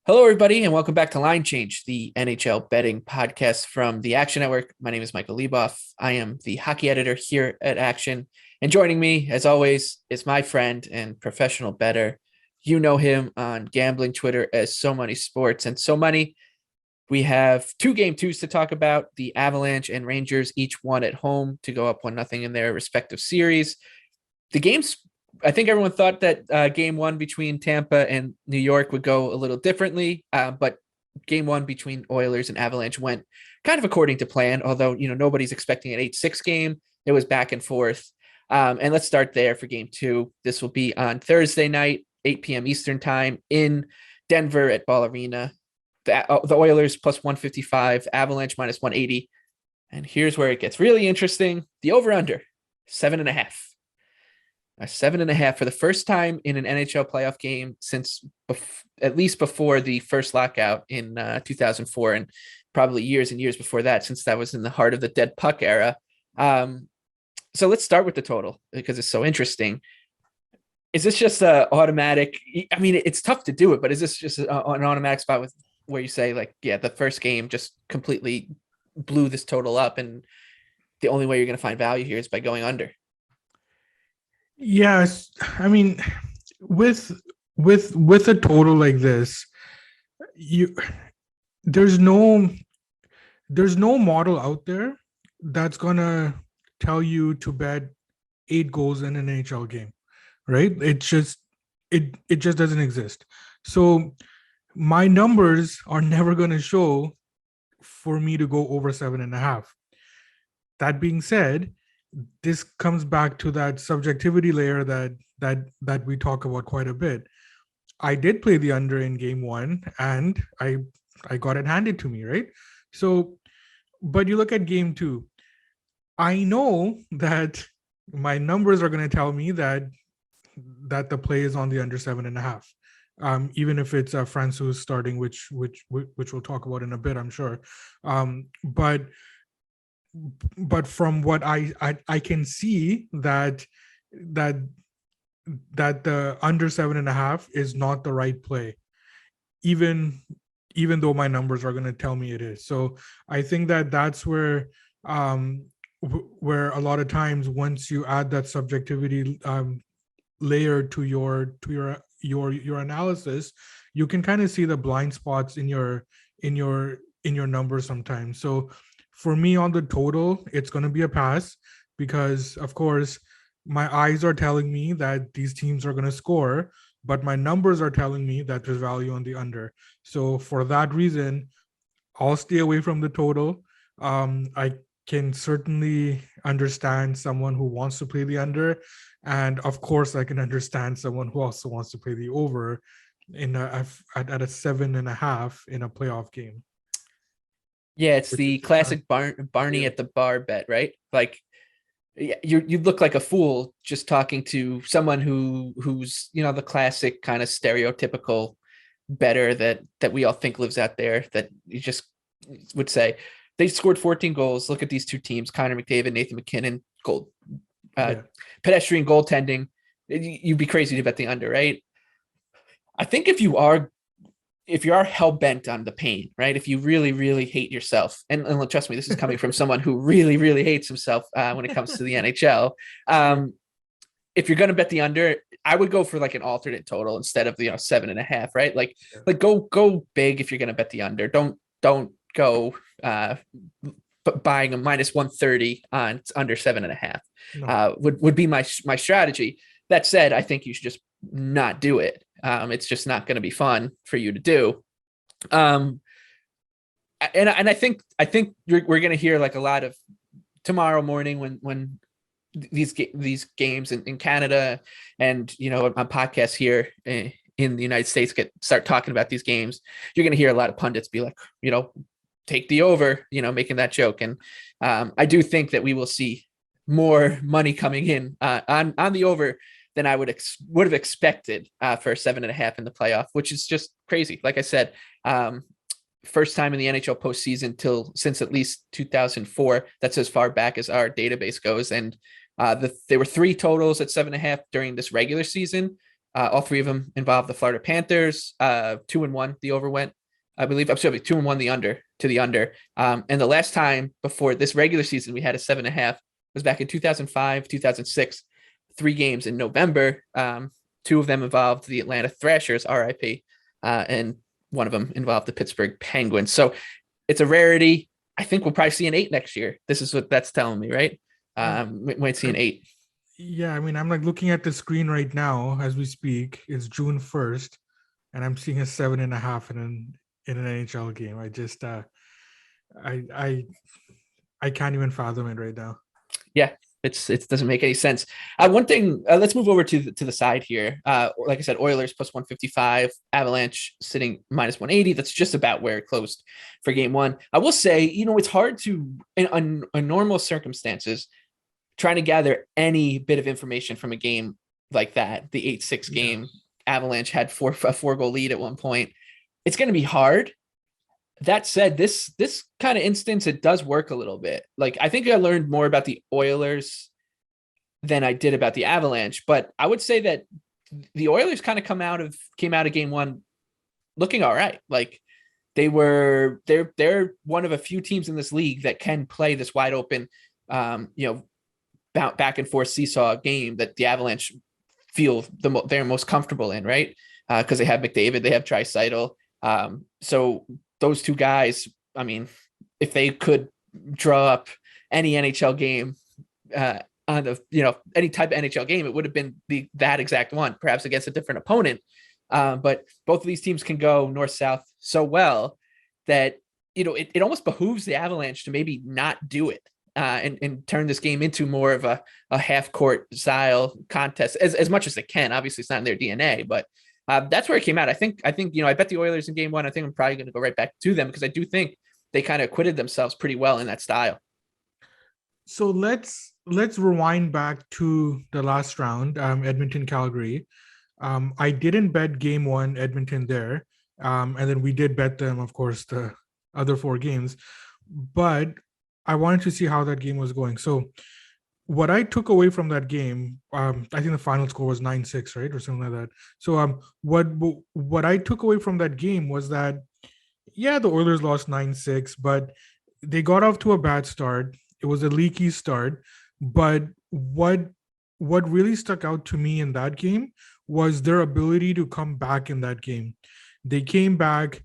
Hello, everybody, and welcome back to Line Change, the NHL betting podcast from the Action Network. My name is Michael Leboff. I am the hockey editor here at Action. And joining me, as always, is my friend and professional bettor. You know him on gambling Twitter as So Money Sports and So Money. We have two game twos to talk about. The Avalanche and Rangers, each one at home to go up 1-0 in their respective series. The games, I think everyone thought that game one between Tampa and New York would go a little differently, but game one between Oilers and Avalanche went kind of according to plan, although, nobody's expecting an 8-6 game. It was back and forth. And let's start there for game two. This will be on Thursday night, 8 p.m. Eastern time in Denver at Ball Arena. The Oilers plus 155, Avalanche minus 180. And here's where it gets really interesting. The over-under, 7.5. A 7.5 for the first time in an NHL playoff game since at least before the first lockout in 2004, and probably years and years before that, since that was in the heart of the dead puck era. So let's start with the total because it's so interesting. Is this just an automatic? I mean, it's tough to do it, but is this just an automatic spot with where you say the first game just completely blew this total up, and the only way you're going to find value here is by going under? Yes, I mean, with a total like this, you there's no model out there that's gonna tell you to bet 8 goals in an NHL game, right? It just doesn't exist. So my numbers are never gonna show for me to go over 7.5. That being said, this comes back to that subjectivity layer that we talk about quite a bit. I did play the under in game one, and I got it handed to me, right? So, but you look at game two, I know that my numbers are going to tell me that the play is on the under 7.5. Even if it's Francouz starting, which we'll talk about in a bit, I'm sure. But from what I can see that the under 7.5 is not the right play, even though my numbers are going to tell me it is. So I think that's where a lot of times, once you add that subjectivity layer to your analysis, you can kind of see the blind spots in your numbers sometimes. So for me on the total, it's going to be a pass because, of course, my eyes are telling me that these teams are going to score, but my numbers are telling me that there's value on the under. So for that reason, I'll stay away from the total. I can certainly understand someone who wants to play the under. And of course, I can understand someone who also wants to play the over at a 7.5 in a playoff game. Yeah, it's the classic Barney at the bar bet, right? Like, you look like a fool just talking to someone who's the classic kind of stereotypical bettor that we all think lives out there, that you just would say they scored 14 goals. Look at these two teams: Connor McDavid, Nathan MacKinnon, pedestrian goaltending. You'd be crazy to bet the under, right? I think if you are hell bent on the pain, right? If you really, really hate yourself, and trust me, this is coming from someone who really, really hates himself when it comes to the NHL. If you're going to bet the under, I would go for like an alternate total instead of the 7.5, right? Like go big if you're going to bet the under. Don't go buying a minus 130 on under 7.5. No. Would be my strategy. That said, I think you should just not do it. It's just not going to be fun for you to do. And I think we're going to hear like a lot of tomorrow morning when these games in Canada and on podcasts here in the United States start talking about these games. You're going to hear a lot of pundits be like, take the over, making that joke. And I do think that we will see more money coming in on the over than I would have expected for 7.5 in the playoff, which is just crazy. Like I said, first time in the NHL postseason since at least 2004. That's as far back as our database goes. And there were 3 totals at 7.5 during this regular season. All three of them involved the Florida Panthers. 2-1, the over went, I believe. I'm sorry, 2-1, the under to the under. And the last time before this regular season, we had a 7.5 was back in 2005, 2006, 3 games in November. Two of them involved the Atlanta Thrashers, RIP, and one of them involved the Pittsburgh Penguins. So it's a rarity. I think we'll probably see an 8 next year. This is what that's telling me, right? We might see an 8. Yeah, I mean, I'm like looking at the screen right now as we speak. It's June 1st, and I'm seeing a 7.5 in an NHL game. I just I can't even fathom it right now. Yeah, it doesn't make any sense. One thing, let's move over to the side here. Like I said, Oilers plus 155, Avalanche sitting minus 180. That's just about where it closed for game one. I will say, it's hard to in normal circumstances trying to gather any bit of information from a game like that. The 8-6 game, Avalanche had a 4-goal lead at one point. It's going to be hard. That said, this kind of instance, it does work a little bit. Like, I think I learned more about the Oilers than I did about the Avalanche, but I would say that the Oilers kind of came out of game one looking all right. Like, they're one of a few teams in this league that can play this wide open, back and forth seesaw game that the Avalanche feel they're most comfortable in, right? Because they have McDavid, they have Draisaitl. So those two guys, I mean, if they could draw up any NHL game on the, any type of NHL game, it would have been that exact one, perhaps against a different opponent. But both of these teams can go north-south so well that, it almost behooves the Avalanche to maybe not do it. And turn this game into more of a half-court style contest as much as they can. Obviously, it's not in their DNA, but that's where it came out. I think I bet the Oilers in game one. I think I'm probably going to go right back to them because I do think they kind of acquitted themselves pretty well in that style. So let's rewind back to the last round, Edmonton Calgary. I didn't bet game one Edmonton there, and then we did bet them, of course, the other 4 games, but I wanted to see how that game was going. So what I took away from that game, I think the final score was 9-6, right? Or something like that. So what I took away from that game was that, yeah, the Oilers lost 9-6, but they got off to a bad start. It was a leaky start. But what really stuck out to me in that game was their ability to come back in that game. They came back.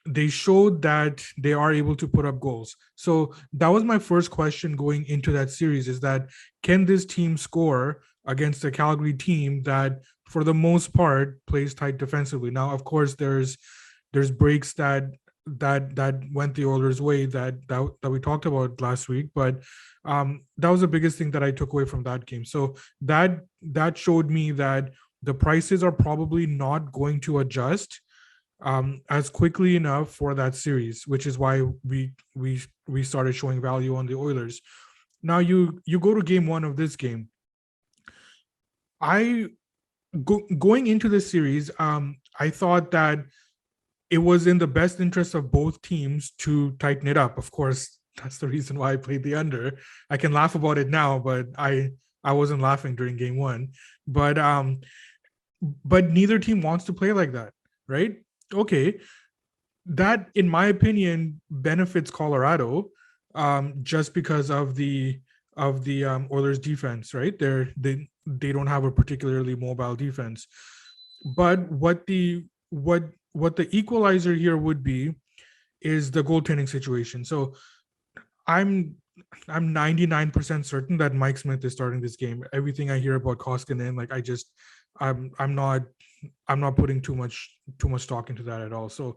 They showed that they are able to put up goals. So that was my first question going into that series, is that can this team score against a Calgary team that for the most part plays tight defensively? Now, of course, there's breaks that went the Oilers' way that we talked about last week, but that was the biggest thing that I took away from that game. So that showed me that the prices are probably not going to adjust as quickly enough for that series, which is why we started showing value on the Oilers. Now you go to game one of this game. Going into this series, I thought that it was in the best interest of both teams to tighten it up. Of course, that's the reason why I played the under. I can laugh about it now, but I wasn't laughing during game one. But neither team wants to play like that, right? Okay, that in my opinion benefits Colorado, just because of the Oilers defense, right? They don't have a particularly mobile defense. But what the equalizer here would be is the goaltending situation. So I'm 99% certain that Mike Smith is starting this game. Everything I hear about Koskinen, like I'm not putting too much stock into that at all. So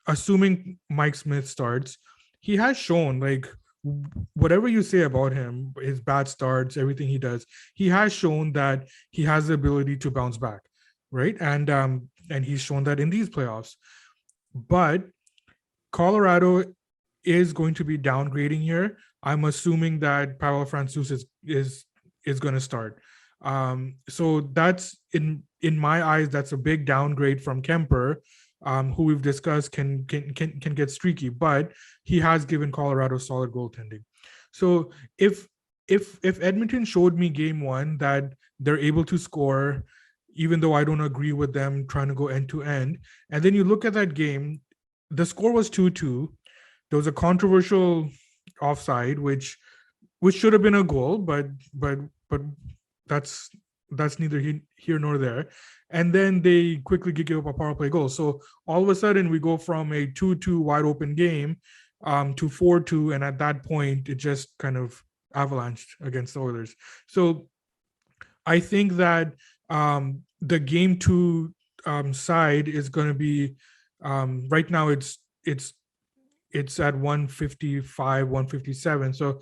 assuming Mike Smith starts, he has shown, like, whatever you say about him, his bad starts, everything he does, he has shown that he has the ability to bounce back, right? And he's shown that in these playoffs. But Colorado is going to be downgrading here. I'm assuming that Pavel Francouz is going to start. So that's in my eyes, that's a big downgrade from Kemper, who we've discussed can get streaky, but he has given Colorado solid goaltending. So if if Edmonton showed me game one that they're able to score, even though I don't agree with them trying to go end to end, and then you look at that game, the score was 2-2. There was a controversial offside, which should have been a goal, but that's neither here nor there. And then they quickly give up a power play goal. So all of a sudden we go from a 2-2 wide open game to 4-2, and at that point it just kind of avalanched against the Oilers. So I think that the game two side is going to be right now it's at 155, 157. So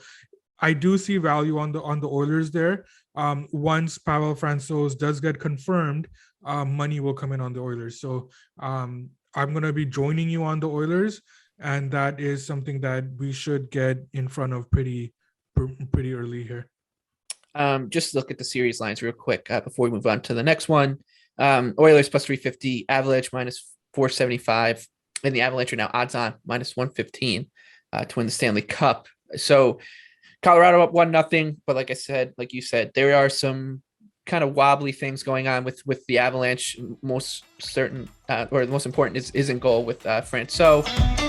I do see value on the Oilers there. Once Pavel Francouz does get confirmed, money will come in on the Oilers. So I'm going to be joining you on the Oilers, and that is something that we should get in front of pretty early here. Just look at the series lines real quick before we move on to the next one. Oilers plus 350, Avalanche minus 475, and the Avalanche are now odds on minus 115 to win the Stanley Cup. So Colorado up 1-0, but like you said, there are some kind of wobbly things going on with the Avalanche. Most certain or the most important is in goal with Francouz.